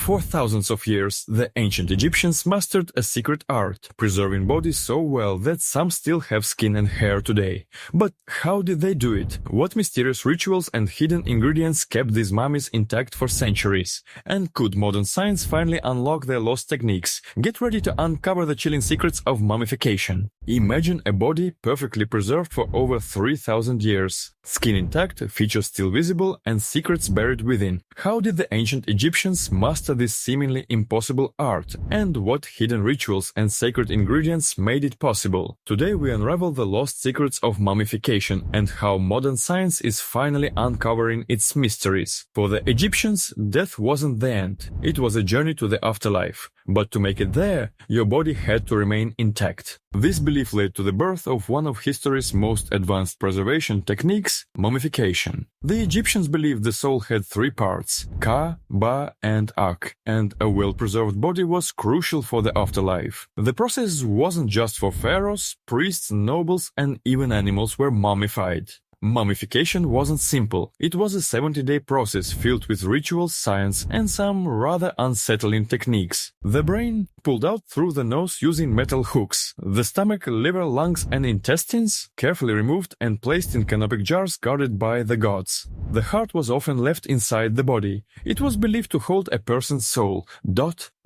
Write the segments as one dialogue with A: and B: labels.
A: For thousands of years, the ancient Egyptians mastered a secret art, preserving bodies so well that some still have skin and hair today. But how did they do it? What mysterious rituals and hidden ingredients kept these mummies intact for centuries? And could modern science finally unlock their lost techniques? Get ready to uncover the chilling secrets of mummification. Imagine a body perfectly preserved for over 3,000 years. Skin intact, features still visible, and secrets buried within. How did the ancient Egyptians master this seemingly impossible art? And what hidden rituals and sacred ingredients made it possible? Today we unravel the lost secrets of mummification and how modern science is finally uncovering its mysteries. For the Egyptians, death wasn't the end. It was a journey to the afterlife. But to make it there, your body had to remain intact. This belief led to the birth of one of history's most advanced preservation techniques, mummification. The Egyptians believed the soul had three parts, Ka, Ba, and Ak, and a well-preserved body was crucial for the afterlife. The process wasn't just for pharaohs, priests, nobles, and even animals were mummified. Mummification wasn't simple. It was a 70-day process filled with rituals, science, and some rather unsettling techniques. The brain pulled out through the nose using metal hooks. The stomach, liver, lungs, and intestines carefully removed and placed in canopic jars guarded by the gods. The heart was often left inside the body. It was believed to hold a person's soul.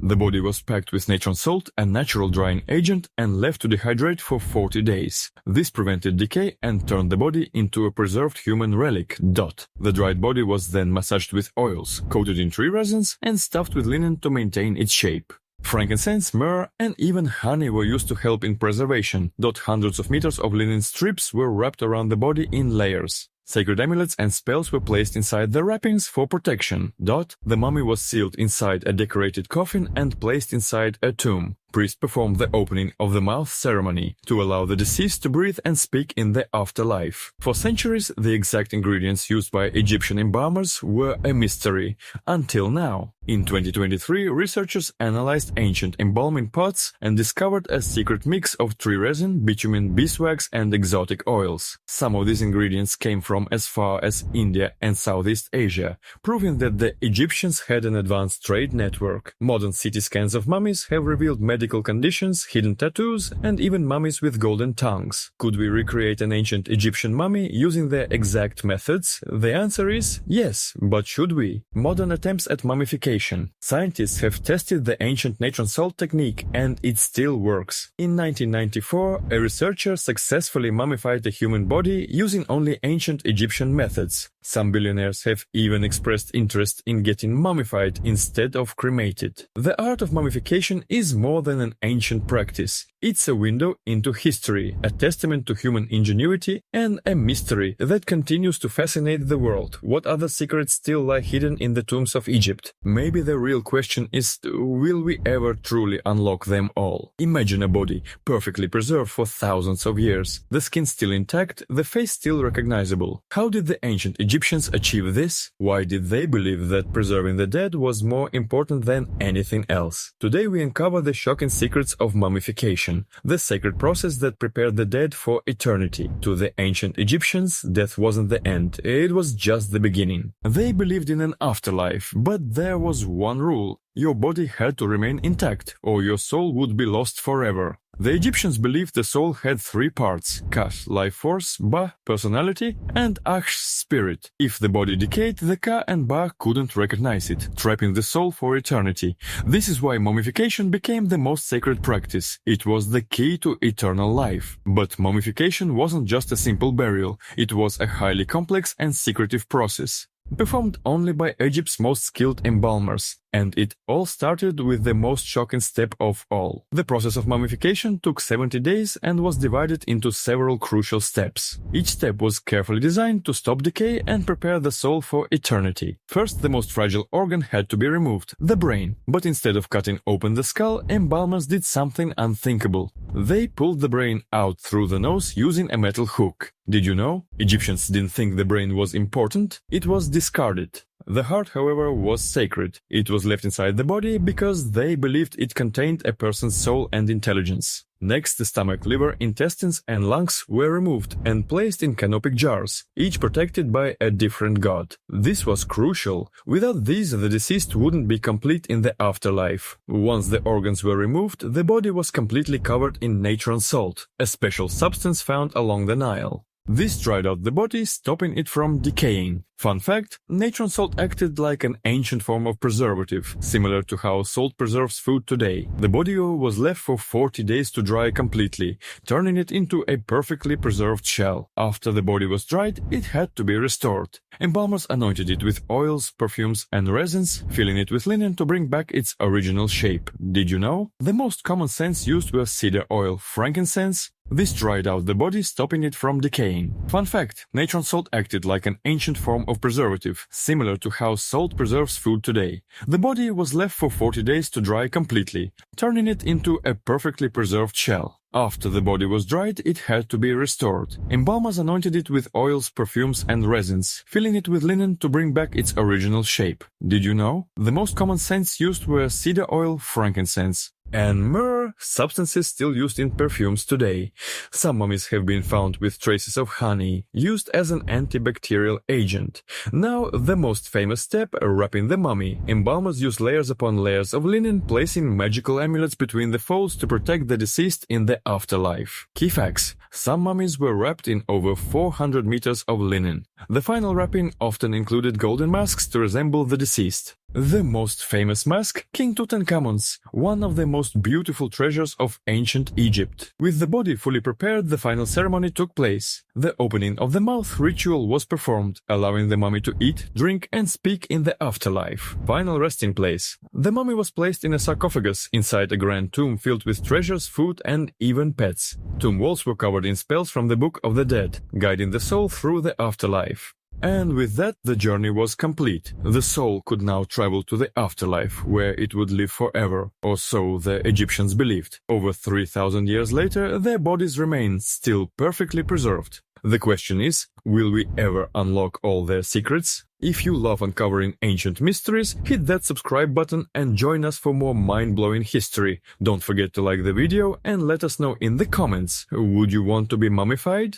A: The body was packed with natron salt, a natural drying agent, and left to dehydrate for 40 days. This prevented decay and turned the body into a preserved human relic. The dried body was then massaged with oils, coated in tree resins, and stuffed with linen to maintain its shape. Frankincense, myrrh, and even honey were used to help in preservation. Hundreds of meters of linen strips were wrapped around the body in layers. Sacred amulets and spells were placed inside the wrappings for protection. The mummy was sealed inside a decorated coffin and placed inside a tomb. Priests performed the opening of the mouth ceremony to allow the deceased to breathe and speak in the afterlife. For centuries, the exact ingredients used by Egyptian embalmers were a mystery, until now. In 2023, researchers analyzed ancient embalming pots and discovered a secret mix of tree resin, bitumen, beeswax, and exotic oils. Some of these ingredients came from as far as India and Southeast Asia, proving that the Egyptians had an advanced trade network. Modern CT scans of mummies have revealed medical conditions, hidden tattoos, and even mummies with golden tongues. Could we recreate an ancient Egyptian mummy using their exact methods? The answer is yes, but should we? Modern attempts at mummification. Scientists have tested the ancient natron salt technique, and it still works. In 1994, a researcher successfully mummified a human body using only ancient Egyptian methods. Some billionaires have even expressed interest in getting mummified instead of cremated. The art of mummification is more than an ancient practice. It's a window into history, a testament to human ingenuity, and a mystery that continues to fascinate the world. What other secrets still lie hidden in the tombs of Egypt? Maybe the real question is, will we ever truly unlock them all? Imagine a body perfectly preserved for thousands of years, the skin still intact, the face still recognizable. How did the ancient Egyptians achieve this? Why did they believe that preserving the dead was more important than anything else? Today we uncover the shocking secrets of mummification, the sacred process that prepared the dead for eternity. To the ancient Egyptians, death wasn't the end, it was just the beginning. They believed in an afterlife, but there was one rule. Your body had to remain intact, or your soul would be lost forever. The Egyptians believed the soul had three parts: Ka, life force, Ba, personality, and Akh, spirit. If the body decayed, the Ka and Ba couldn't recognize it, trapping the soul for eternity. This is why mummification became the most sacred practice. It was the key to eternal life. But mummification wasn't just a simple burial, it was a highly complex and secretive process, performed only by Egypt's most skilled embalmers. And it all started with the most shocking step of all. The process of mummification took 70 days and was divided into several crucial steps. Each step was carefully designed to stop decay and prepare the soul for eternity. First, the most fragile organ had to be removed, the brain. But instead of cutting open the skull, embalmers did something unthinkable. They pulled the brain out through the nose using a metal hook. Did you know? Egyptians didn't think the brain was important. It was discarded. The heart, however, was sacred. It was left inside the body because they believed it contained a person's soul and intelligence. Next, the stomach, liver, intestines, and lungs were removed and placed in canopic jars, each protected by a different god. This was crucial. Without these, the deceased wouldn't be complete in the afterlife. Once the organs were removed, the body was completely covered in natron salt, a special substance found along the Nile. This dried out the body, stopping it from decaying. Fun fact, natron salt acted like an ancient form of preservative, similar to how salt preserves food today. The body was left for 40 days to dry completely, turning it into a perfectly preserved shell. After the body was dried, it had to be restored. Embalmers anointed it with oils, perfumes, and resins, filling it with linen to bring back its original shape. Did you know? The most common scents used were cedar oil, frankincense. This dried out the body, stopping it from decaying. Fun fact, natron salt acted like an ancient form of preservative, similar to how salt preserves food today. The body was left for 40 days to dry completely, turning it into a perfectly preserved shell. After the body was dried, it had to be restored. Embalmers anointed it with oils, perfumes, and resins, filling it with linen to bring back its original shape. Did you know? The most common scents used were cedar oil, frankincense, and myrrh, substances still used in perfumes today. Some mummies have been found with traces of honey, used as an antibacterial agent. Now, the most famous step, wrapping the mummy. Embalmers use layers upon layers of linen, placing magical amulets between the folds to protect the deceased in the afterlife. Key facts. Some mummies were wrapped in over 400 meters of linen. The final wrapping often included golden masks to resemble the deceased. The most famous mask, King Tutankhamun's, one of the most beautiful treasures of ancient Egypt. With the body fully prepared, the final ceremony took place. The opening of the mouth ritual was performed, allowing the mummy to eat, drink, and speak in the afterlife. Final resting place. The mummy was placed in a sarcophagus inside a grand tomb filled with treasures, food, and even pets. Tomb walls were covered in spells from the Book of the Dead, guiding the soul through the afterlife. And with that, the journey was complete. The soul could now travel to the afterlife, where it would live forever, or so the Egyptians believed. Over 3,000 years later, their bodies remain still perfectly preserved. The question is, will we ever unlock all their secrets? If you love uncovering ancient mysteries, hit that subscribe button and join us for more mind-blowing history. Don't forget to like the video and let us know in the comments, would you want to be mummified?